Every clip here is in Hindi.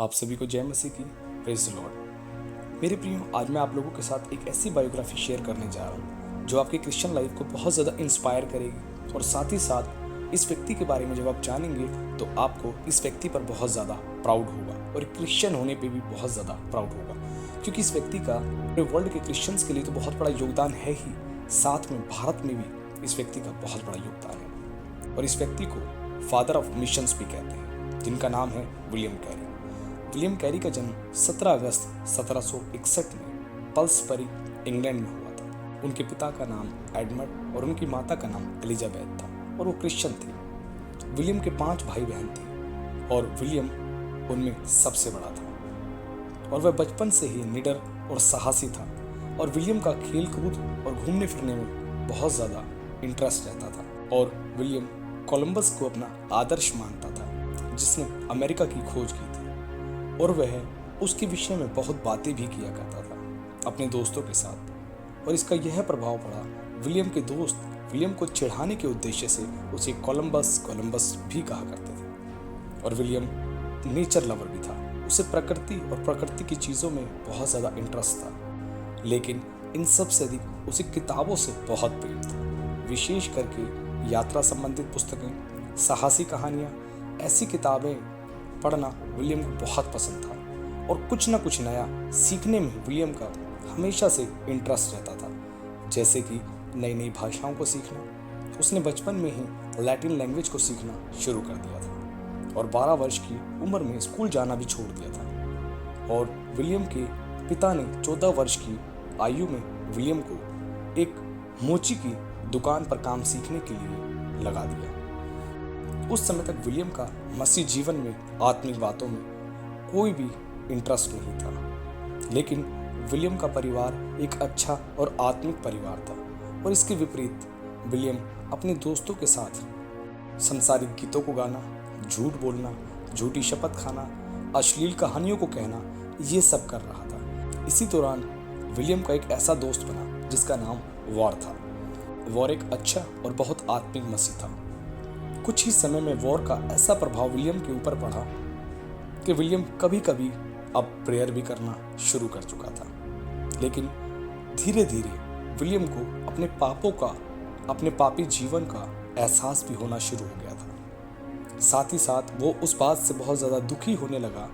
आप सभी को जय मसीह की। Praise the Lord. मेरे प्रियो, आज मैं आप लोगों के साथ एक ऐसी बायोग्राफी शेयर करने जा रहा हूँ जो आपकी क्रिश्चियन लाइफ को बहुत ज़्यादा इंस्पायर करेगी और साथ ही साथ इस व्यक्ति के बारे में जब आप जानेंगे तो आपको इस व्यक्ति पर बहुत ज़्यादा प्राउड होगा और क्रिश्चियन होने पे भी बहुत ज़्यादा प्राउड होगा, क्योंकि इस व्यक्ति का पूरे वर्ल्ड के क्रिश्चियंस के लिए तो बहुत बड़ा योगदान है ही, साथ में भारत में भी इस व्यक्ति का बहुत बड़ा योगदान है। और इस व्यक्ति को फादर ऑफ मिशंस भी कहते हैं, जिनका नाम है विलियम कैरी। विलियम कैरी का जन्म 17 अगस्त 1761 में पल्सबरी, इंग्लैंड में हुआ था। उनके पिता का नाम एडमंड और उनकी माता का नाम एलिजाबेथ था और वो क्रिश्चियन थे। विलियम के 5 भाई बहन थे और विलियम उनमें सबसे बड़ा था और वह बचपन से ही निडर और साहसी था। और विलियम का खेल कूद और घूमने फिरने में बहुत ज़्यादा इंटरेस्ट रहता था और विलियम कोलंबस को अपना आदर्श मानता था, जिसने अमेरिका की खोज की थी। और वह उसके विषय में बहुत बातें भी किया करता था अपने दोस्तों के साथ। और इसका यह प्रभाव पड़ा, विलियम के दोस्त विलियम को चिढ़ाने के उद्देश्य से उसे कोलंबस भी कहा करते थे। और विलियम नेचर लवर भी था, उसे प्रकृति और प्रकृति की चीज़ों में बहुत ज़्यादा इंटरेस्ट था, लेकिन इन सब से अधिक उसे किताबों से बहुत प्रेम था। विशेष करके यात्रा संबंधित पुस्तकें, साहसी कहानियाँ, ऐसी किताबें पढ़ना विलियम को बहुत पसंद था। और कुछ ना कुछ नया सीखने में विलियम का हमेशा से इंटरेस्ट रहता था, जैसे कि नई नई भाषाओं को सीखना। उसने बचपन में ही लैटिन लैंग्वेज को सीखना शुरू कर दिया था और 12 वर्ष की उम्र में स्कूल जाना भी छोड़ दिया था। और विलियम के पिता ने 14 वर्ष की आयु में विलियम को एक मोची की दुकान पर काम सीखने के लिए लगा दिया। उस समय तक विलियम का मसीह जीवन में, आत्मिक बातों में कोई भी इंटरेस्ट नहीं था, लेकिन विलियम का परिवार एक अच्छा और आत्मिक परिवार था। और इसके विपरीत विलियम अपने दोस्तों के साथ सांसारिक गीतों को गाना, झूठ बोलना, झूठी शपथ खाना, अश्लील कहानियों को कहना, ये सब कर रहा था। इसी दौरान विलियम का एक ऐसा दोस्त बना जिसका नाम वॉर था। वॉर एक अच्छा और बहुत आत्मिक मसीह था। कुछ ही समय में वॉर का ऐसा प्रभाव विलियम के ऊपर पड़ा कि विलियम कभी कभी अब प्रेयर भी करना शुरू कर चुका था। लेकिन धीरे धीरे विलियम को अपने पापों का, अपने पापी जीवन का एहसास भी होना शुरू हो गया था। साथ ही साथ वो उस बात से बहुत ज़्यादा दुखी होने लगा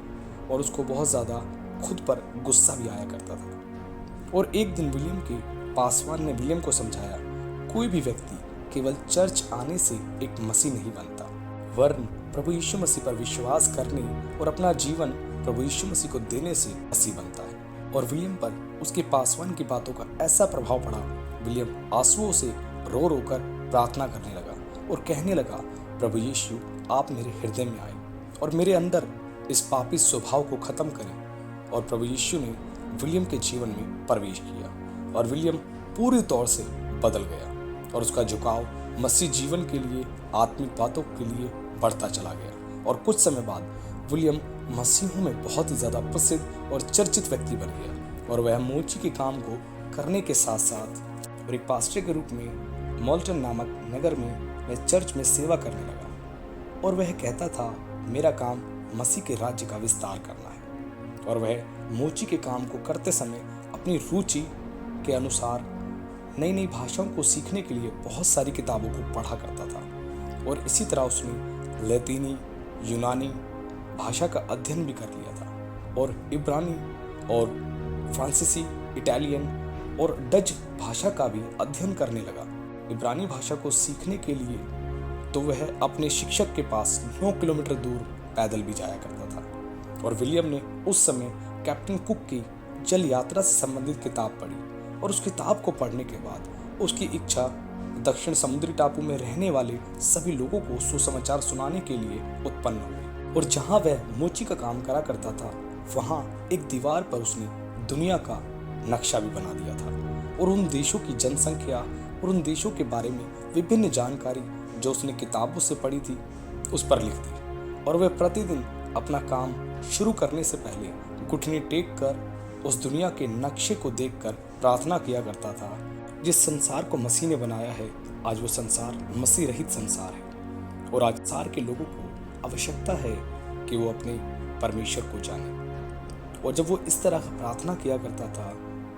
और उसको बहुत ज़्यादा खुद पर गुस्सा भी आया करता था। और एक दिन विलियम के पासवान ने विलियम को समझाया, कोई भी व्यक्ति केवल चर्च आने से एक मसीह नहीं बनता, वरन प्रभु यीशु मसीह पर विश्वास करने और अपना जीवन प्रभु यीशु मसीह को देने से मसीह बनता है। और विलियम पर उसके पासवान की बातों का ऐसा प्रभाव पड़ा, विलियम आंसुओं से रो रो कर प्रार्थना करने लगा और कहने लगा, प्रभु यीशु, आप मेरे हृदय में आए और मेरे अंदर इस पापी स्वभाव को खत्म करें। और प्रभु यीशु ने विलियम के जीवन में प्रवेश किया और विलियम पूरी तौर से बदल गया और उसका झुकाव मसीह जीवन के लिए, आत्मिक बातों के लिए बढ़ता चला गया। और कुछ समय बाद विलियम मसीहों में बहुत ही ज़्यादा प्रसिद्ध और चर्चित व्यक्ति बन गया और वह मोची के काम को करने के साथ साथ और एक पास्टर के रूप में मोल्टन नामक नगर में वह चर्च में सेवा करने लगा। और वह कहता था, मेरा काम मसीह के राज्य का विस्तार करना है। और वह मोची के काम को करते समय अपनी रुचि के अनुसार नई नई भाषाओं को सीखने के लिए बहुत सारी किताबों को पढ़ा करता था। और इसी तरह उसने लैतीनी, यूनानी भाषा का अध्ययन भी कर लिया था और इब्रानी और फ्रांसीसी, इटालियन और डच भाषा का भी अध्ययन करने लगा। इब्रानी भाषा को सीखने के लिए तो वह अपने शिक्षक के पास 9 किलोमीटर दूर पैदल भी जाया करता था। और विलियम ने उस समय कैप्टन कुक की जल यात्रा से संबंधित किताब पढ़ी और उस किताब को पढ़ने के बाद उसकी इच्छा दक्षिण समुद्री टापू में रहने वाले सभी लोगों को सुसमाचार सुनाने के लिए उत्पन्न हुई। और जहाँ वह मोची का काम करा करता था, वहाँ एक दीवार पर उसने दुनिया का नक्शा भी बना दिया था और उन देशों की जनसंख्या और उन देशों के बारे में विभिन्न जानकारी जो उसने किताबों से पढ़ी थी उस पर लिख दी। और वह प्रतिदिन अपना काम शुरू करने से पहले घुटने टेक कर उस दुनिया के नक्शे को देखकर प्रार्थना किया करता था। जिस संसार को मसीह ने बनाया है, आज वो संसार मसीह रहित संसार है और आज संसार के लोगों को आवश्यकता है कि वो अपने परमेश्वर को जाने। और जब वो इस तरह प्रार्थना किया करता था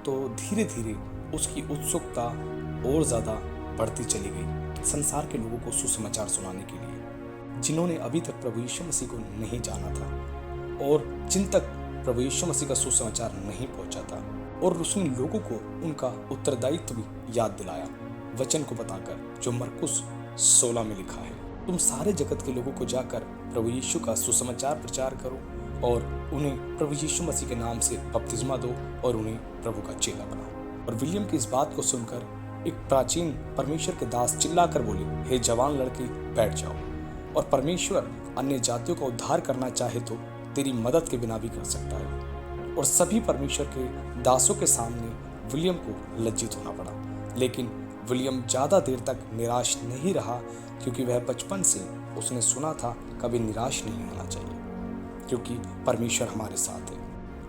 तो धीरे धीरे उसकी उत्सुकता और ज़्यादा बढ़ती चली गई संसार के लोगों को सुसमाचार सुनाने के लिए, जिन्होंने अभी तक प्रभु यीशु मसीह को नहीं जाना था और जिन तक प्रभु यीशु मसीह का सुसमाचार नहीं पहुंचा था। और उसने लोगों को उनका उत्तरदायित्व भी याद दिलाया वचन को बताकर, जो मरकुस 16 में लिखा है, तुम सारे जगत के लोगों को जाकर प्रभु यीशु का सुसमाचार प्रचार करो और उन्हें प्रभु यीशु मसीह के नाम से बपतिस्मा दो और उन्हें प्रभु का चेला बनाओ। और विलियम की इस बात को सुनकर एक प्राचीन परमेश्वर के दास चिल्लाकर बोले, हे जवान लड़के, बैठ जाओ, और परमेश्वर अन्य जातियों का उद्धार करना चाहे तो तेरी मदद के बिना भी कर सकता है। और सभी परमेश्वर के दासों के सामने विलियम को लज्जित होना पड़ा, लेकिन विलियम ज़्यादा देर तक निराश नहीं रहा, क्योंकि वह बचपन से उसने सुना था कभी निराश नहीं होना चाहिए, क्योंकि परमेश्वर हमारे साथ है।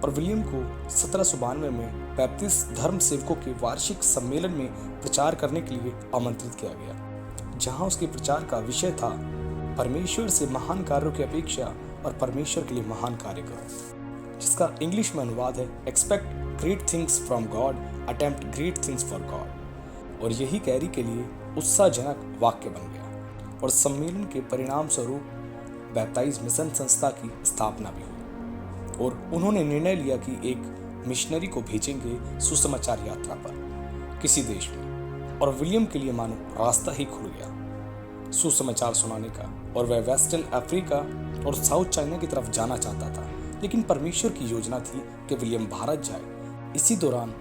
और विलियम को 1792 में बैप्टिस्ट धर्म सेवकों के वार्षिक सम्मेलन में प्रचार करने के लिए आमंत्रित किया गया, जहां उसके प्रचार का विषय था परमेश्वर से महान कार्यों की अपेक्षा और परमेश्वर के लिए महान कार्य करो, जिसका इंग्लिश में अनुवाद है expect great things from God, attempt great things for God. और यही कैरी के लिए उत्साहजनक वाक्य बन गया। और सम्मेलन के परिणाम स्वरूप बैप्टाइज मिशन संस्था की स्थापना भी हुई और उन्होंने निर्णय लिया कि एक मिशनरी को भेजेंगे सुसमाचार यात्रा पर किसी देश में। और विलियम के लिए मानो रास्ता ही खुल गया सुसमाचार सुनाने का, और वह वेस्टर्न अफ्रीका और साउथ चाइना की तरफ जाना चाहता था। लेकिन परमेश्वर की योजना थी कि विलियम भारत जाए। इसी दौरान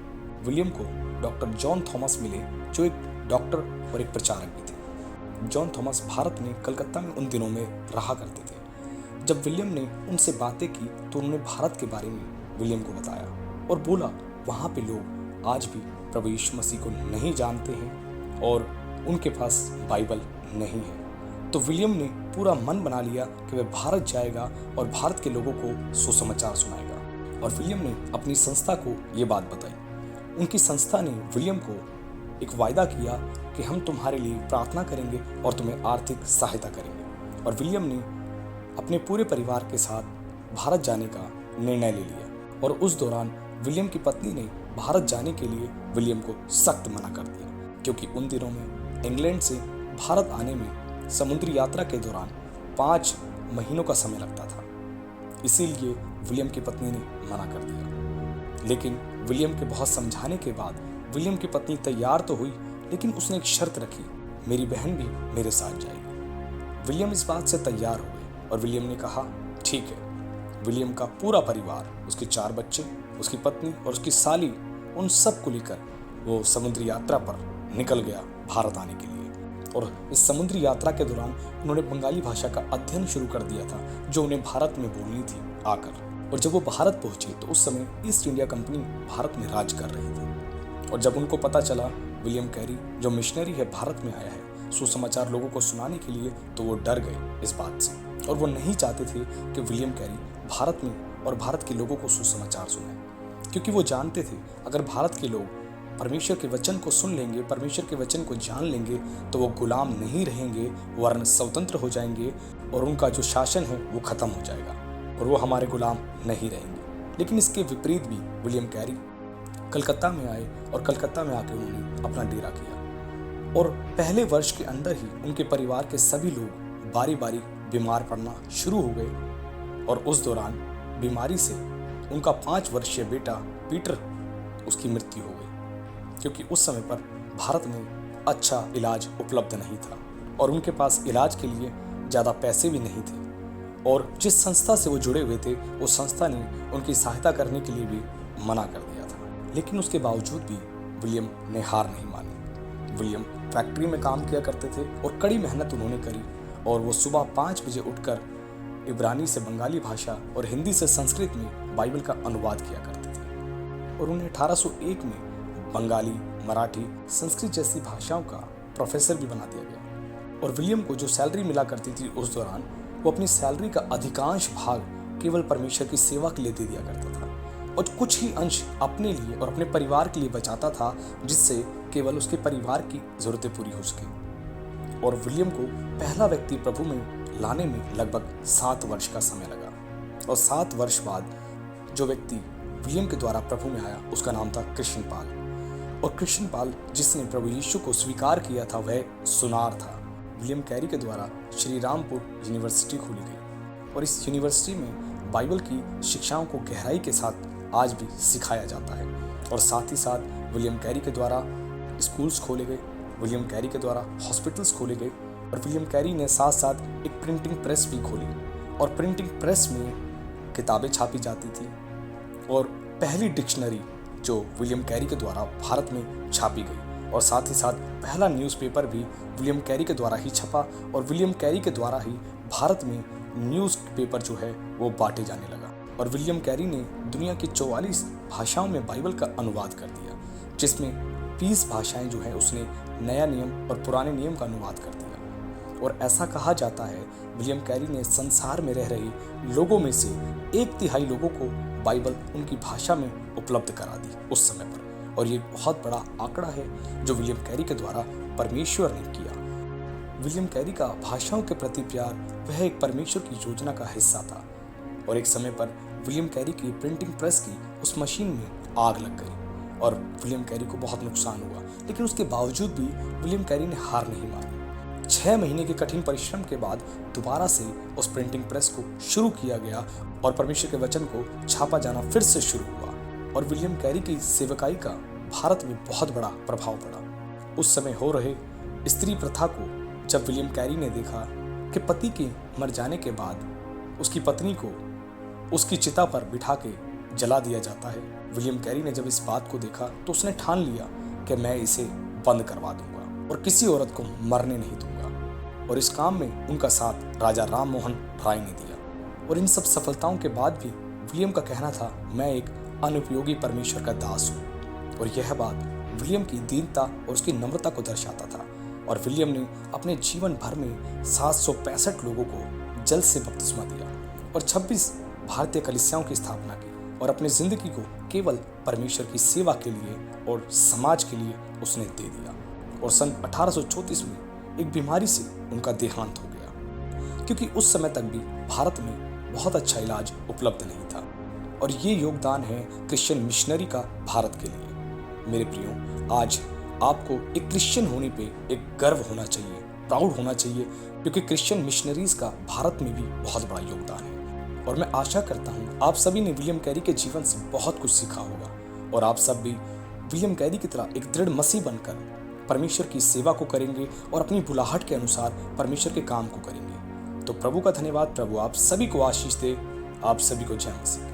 विलियम को डॉक्टर जॉन थॉमस मिले, जो एक डॉक्टर और एक प्रचारक भी थे। जॉन थॉमस भारत में कलकत्ता में उन दिनों में रहा करते थे। जब विलियम ने उनसे बातें की तो उन्होंने भारत के बारे में विलियम को बताया और बोला, वहाँ पे लोग आज भी प्रभु यीशु मसीह को नहीं जानते हैं और उनके पास बाइबल नहीं है। तो विलियम ने पूरा मन बना लिया कि वह भारत जाएगा और भारत के लोगों को सुसमाचार सुनाएगा। और विलियम ने अपनी संस्था को ये बात बताई। उनकी संस्था ने विलियम को एक वायदा किया कि हम तुम्हारे लिए प्रार्थना करेंगे और तुम्हें आर्थिक सहायता करेंगे। और विलियम ने अपने पूरे परिवार के साथ भारत जाने का निर्णय ले लिया। और उस दौरान विलियम की पत्नी ने भारत जाने के लिए विलियम को सख्त मना कर दिया, क्योंकि उन दिनों में इंग्लैंड से भारत आने में समुद्री यात्रा के दौरान 5 महीनों का समय लगता था। इसीलिए विलियम की पत्नी ने मना कर दिया। लेकिन विलियम के बहुत समझाने के बाद विलियम की पत्नी तैयार तो हुई, लेकिन उसने एक शर्त रखी, मेरी बहन भी मेरे साथ जाएगी। विलियम इस बात से तैयार हुए और विलियम ने कहा, ठीक है। विलियम का पूरा परिवार, उसके 4 बच्चे, उसकी पत्नी और उसकी साली, उन सब को लेकर वो समुद्री यात्रा पर निकल गया भारत आने के लिए। और इस समुद्री यात्रा के दौरान उन्होंने बंगाली भाषा का अध्ययन शुरू कर दिया था, जो उन्हें भारत में बोलनी थी आकर। और जब वो भारत पहुंचे तो उस समय ईस्ट इंडिया कंपनी भारत में राज कर रही थी। और जब उनको पता चला विलियम कैरी जो मिशनरी है भारत में आया है सुसमाचार लोगों को सुनाने के लिए, तो वो डर गए इस बात से। और वो नहीं चाहते थे कि विलियम कैरी भारत में और भारत के लोगों को सुसमाचार सुनाए, क्योंकि वो जानते थे अगर भारत के लोग परमेश्वर के वचन को सुन लेंगे, परमेश्वर के वचन को जान लेंगे, तो वो गुलाम नहीं रहेंगे, वरन स्वतंत्र हो जाएंगे और उनका जो शासन है वो खत्म हो जाएगा और वो हमारे गुलाम नहीं रहेंगे। लेकिन इसके विपरीत भी विलियम कैरी कलकत्ता में आए और कलकत्ता में आकर उन्होंने अपना डेरा किया। और पहले वर्ष के अंदर ही उनके परिवार के सभी लोग बारी बारी बीमार पड़ना शुरू हो गए। और उस दौरान बीमारी से उनका 5 वर्षीय बेटा पीटर, उसकी मृत्यु हो गई, क्योंकि उस समय पर भारत में अच्छा इलाज उपलब्ध नहीं था और उनके पास इलाज के लिए ज़्यादा पैसे भी नहीं थे। और जिस संस्था से वो जुड़े हुए थे उस संस्था ने उनकी सहायता करने के लिए भी मना कर दिया था। लेकिन उसके बावजूद भी विलियम ने हार नहीं मानी। विलियम फैक्ट्री में काम किया करते थे और कड़ी मेहनत उन्होंने करी। और वो सुबह 5 बजे उठकर इब्रानी से बंगाली भाषा और हिंदी से संस्कृत में बाइबल का अनुवाद किया करते थे। और उन्हें 1801 में बंगाली, मराठी, संस्कृत जैसी भाषाओं का प्रोफेसर भी बना दिया गया। और विलियम को जो सैलरी मिला करती थी उस दौरान, वो अपनी सैलरी का अधिकांश भाग केवल परमेश्वर की सेवा के लिए दे दिया करता था और कुछ ही अंश अपने लिए और अपने परिवार के लिए बचाता था, जिससे केवल उसके परिवार की जरूरतें पूरी हो सके। और विलियम को पहला व्यक्ति प्रभु में लाने में लगभग 7 वर्ष का समय लगा। और 7 वर्ष बाद जो व्यक्ति विलियम के द्वारा प्रभु में आया उसका नाम था कृष्ण पाल। और कृष्ण पाल जिसने प्रभु यीशु को स्वीकार किया था वह सुनार था। विलियम कैरी के द्वारा श्री रामपुर यूनिवर्सिटी खोली गई और इस यूनिवर्सिटी में बाइबल की शिक्षाओं को गहराई के साथ आज भी सिखाया जाता है। और साथ ही साथ विलियम कैरी के द्वारा स्कूल्स खोले गए, विलियम कैरी के द्वारा हॉस्पिटल्स खोले गए और विलियम कैरी ने साथ साथ एक प्रिंटिंग प्रेस भी खोली और प्रिंटिंग प्रेस में किताबें छापी जाती थी और पहली डिक्शनरी जो विलियम कैरी के द्वारा भारत में छापी गई और साथ ही साथ पहला न्यूज़पेपर भी विलियम कैरी के द्वारा ही छपा और विलियम कैरी के द्वारा ही भारत में न्यूज़पेपर जो है वो बांटे जाने लगा। और विलियम कैरी ने दुनिया की 44 भाषाओं में बाइबल का अनुवाद कर दिया, जिसमें 20 भाषाएं जो है उसने नया नियम और पुराने नियम का अनुवाद कर दिया। और ऐसा कहा जाता है विलियम कैरी ने संसार में रह रहे लोगों में से 1/3 लोगों को बाइबल उनकी भाषा में उपलब्ध करा दी उस समय पर। और ये बहुत बड़ा आंकड़ा है जो विलियम कैरी के द्वारा परमेश्वर ने किया। विलियम कैरी का भाषाओं के प्रति प्यार वह एक परमेश्वर की योजना का हिस्सा था। और एक समय पर विलियम कैरी की प्रिंटिंग प्रेस की उस मशीन में आग लग गई और विलियम कैरी को बहुत नुकसान हुआ, लेकिन उसके बावजूद भी विलियम कैरी ने हार नहीं मानी। 6 महीने के कठिन परिश्रम के बाद दोबारा से उस प्रिंटिंग प्रेस को शुरू किया गया और परमेश्वर के वचन को छापा जाना फिर से शुरू हुआ। और विलियम कैरी की सेवकाई का भारत में बहुत बड़ा प्रभाव पड़ा। उस समय हो रहे स्त्री प्रथा को जब विलियम कैरी ने देखा कि पति के मर जाने के बाद उसकी पत्नी को उसकी चिता पर बिठा के जला दिया जाता है, विलियम कैरी ने जब इस बात को देखा तो उसने ठान लिया कि मैं इसे बंद करवा दूंगा और किसी औरत को मरने नहीं दूंगा। और इस काम में उनका साथ राजा राम मोहन राय ने दिया। और इन सब सफलताओं के बाद भी विलियम का कहना था, मैं एक अनुपयोगी परमेश्वर का दास हूँ। और यह बात विलियम की दीनता और उसकी नम्रता को दर्शाता था। और विलियम ने अपने जीवन भर में 765 लोगों को जल से बपतिस्मा दिया और 26 भारतीय कलीसियाओं की स्थापना की और अपनी जिंदगी को केवल परमेश्वर की सेवा के लिए और समाज के लिए उसने दे दिया। और सन 1834 में एक बीमारी से उनका देहांत हो गया, क्योंकि उस समय तक भी भारत में बहुत अच्छा इलाज उपलब्ध नहीं था। और ये योगदान है क्रिश्चियन मिशनरी का भारत के लिए। मेरे प्रियो, आज आपको एक क्रिश्चियन होने पे एक गर्व होना चाहिए, प्राउड होना चाहिए, क्योंकि क्रिश्चियन मिशनरीज का भारत में भी बहुत बड़ा योगदान है। और मैं आशा करता हूँ आप सभी ने विलियम कैरी के जीवन से बहुत कुछ सीखा होगा और आप सब भी विलियम कैरी की तरह एक दृढ़ मसीह बनकर परमेश्वर की सेवा को करेंगे और अपनी बुलाहट के अनुसार परमेश्वर के काम को करेंगे। तो प्रभु का धन्यवाद। प्रभु आप सभी को आशीष दे। आप सभी को जय मसीह।